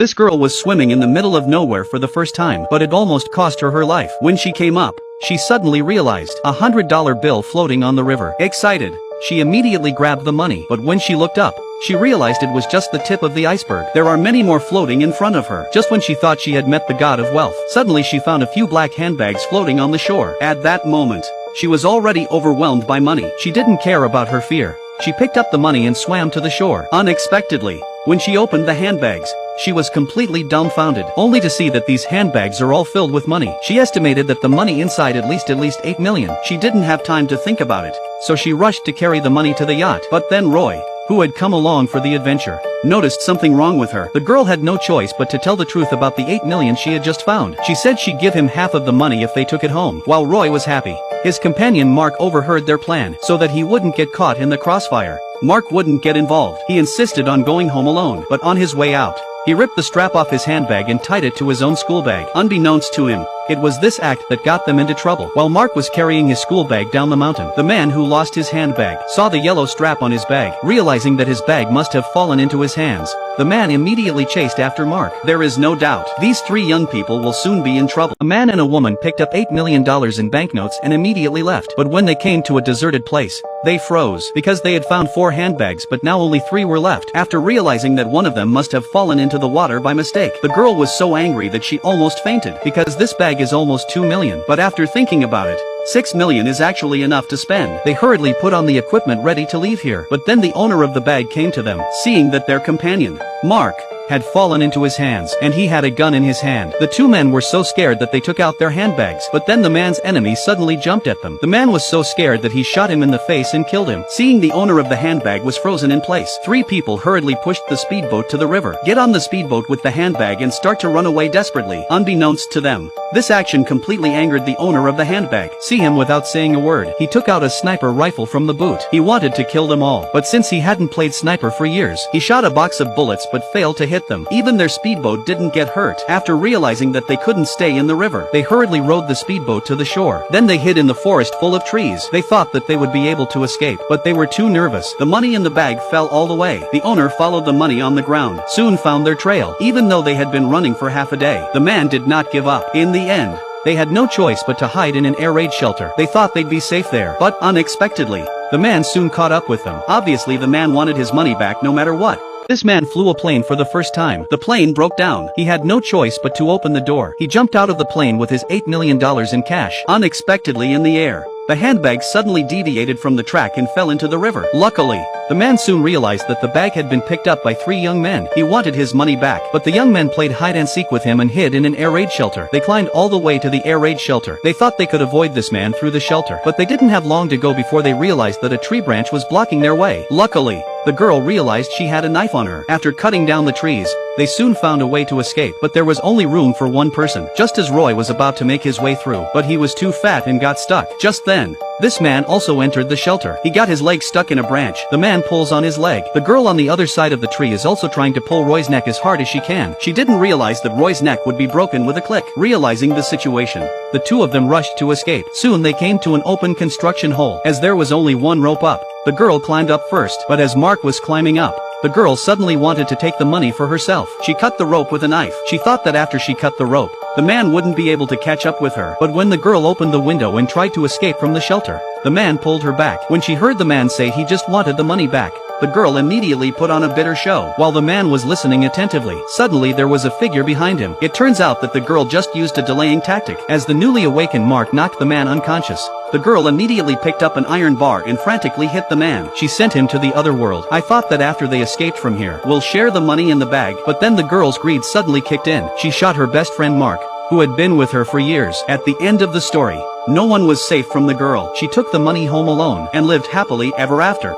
This girl was swimming in the middle of nowhere for the first time, but it almost cost her her life. When she came up, she suddenly realized a $100 bill floating on the river. Excited, she immediately grabbed the money, but when she looked up, she realized it was just the tip of the iceberg. There are many more floating in front of her. Just when she thought she had met the god of wealth, suddenly she found a few black handbags floating on the shore. At that moment, she was already overwhelmed by money. She didn't care about her fear. She picked up the money and swam to the shore. Unexpectedly, when she opened the handbags, she was completely dumbfounded, only to see that these handbags are all filled with money. She estimated that the money inside at least 8 million. She didn't have time to think about it, so she rushed to carry the money to the yacht. But then Roy, who had come along for the adventure, noticed something wrong with her. The girl had no choice but to tell the truth about the 8 million she had just found. She said she'd give him half of the money if they took it home. While Roy was happy, his companion Mark overheard their plan, so that he wouldn't get caught in the crossfire. Mark wouldn't get involved. He insisted on going home alone, but on his way out, he ripped the strap off his handbag and tied it to his own school bag. Unbeknownst to him, it was this act that got them into trouble. While Mark was carrying his school bag down the mountain, the man who lost his handbag saw the yellow strap on his bag. Realizing that his bag must have fallen into his hands, the man immediately chased after Mark. There is no doubt, these three young people will soon be in trouble. A man and a woman picked up $8 million in banknotes and immediately left. But when they came to a deserted place, they froze, because they had found 4 handbags but now only 3 were left. After realizing that one of them must have fallen into the water by mistake, the girl was so angry that she almost fainted, because this bag is almost 2 million. But after thinking about it, 6 million is actually enough to spend. They hurriedly put on the equipment ready to leave here. But then the owner of the bag came to them, seeing that their companion, Mark, had fallen into his hands, and he had a gun in his hand. The two men were so scared that they took out their handbags, but then the man's enemy suddenly jumped at them. The man was so scared that he shot him in the face and killed him. Seeing the owner of the handbag was frozen in place, 3 people hurriedly pushed the speedboat to the river. Get on the speedboat with the handbag and start to run away desperately. Unbeknownst to them, this action completely angered the owner of the handbag. See him without saying a word, he took out a sniper rifle from the boot. He wanted to kill them all, but since he hadn't played sniper for years, he shot a box of bullets but failed to hit them. Even their speedboat didn't get hurt. After realizing that they couldn't stay in the river, they hurriedly rowed the speedboat to the shore. Then they hid in the forest full of trees. They thought that they would be able to escape, but they were too nervous. The money in the bag fell all the way. The owner followed the money on the ground, soon found their trail. Even though they had been running for half a day, the man did not give up. In the end, they had no choice but to hide in an air raid shelter. They thought they'd be safe there, but unexpectedly, the man soon caught up with them. Obviously the man wanted his money back no matter what. This man flew a plane for the first time. The plane broke down. He had no choice but to open the door. He jumped out of the plane with his $8 million in cash. Unexpectedly in the air, the handbag suddenly deviated from the track and fell into the river. Luckily, the man soon realized that the bag had been picked up by 3 young men. He wanted his money back, but the young men played hide and seek with him and hid in an air raid shelter. They climbed all the way to the air raid shelter. They thought they could avoid this man through the shelter, but they didn't have long to go before they realized that a tree branch was blocking their way. Luckily, the girl realized she had a knife on her. After cutting down the trees, they soon found a way to escape, but there was only room for one person. Just as Roy was about to make his way through, but he was too fat and got stuck. Just then, this man also entered the shelter. He got his leg stuck in a branch. The man pulls on his leg. The girl on the other side of the tree is also trying to pull Roy's neck as hard as she can. She didn't realize that Roy's neck would be broken with a click. Realizing the situation, the two of them rushed to escape. Soon they came to an open construction hole. As there was only one rope up, the girl climbed up first, but as Mark was climbing up, the girl suddenly wanted to take the money for herself. She cut the rope with a knife. She thought that after she cut the rope, the man wouldn't be able to catch up with her. But when the girl opened the window and tried to escape from the shelter, the man pulled her back. When she heard the man say he just wanted the money back, the girl immediately put on a bitter show. While the man was listening attentively, suddenly there was a figure behind him. It turns out that the girl just used a delaying tactic. As the newly awakened Mark knocked the man unconscious, the girl immediately picked up an iron bar and frantically hit the man. She sent him to the other world. I thought that after they escaped from here, we'll share the money in the bag, but then the girl's greed suddenly kicked in. She shot her best friend Mark, who had been with her for years. At the end of the story, no one was safe from the girl. She took the money home alone and lived happily ever after.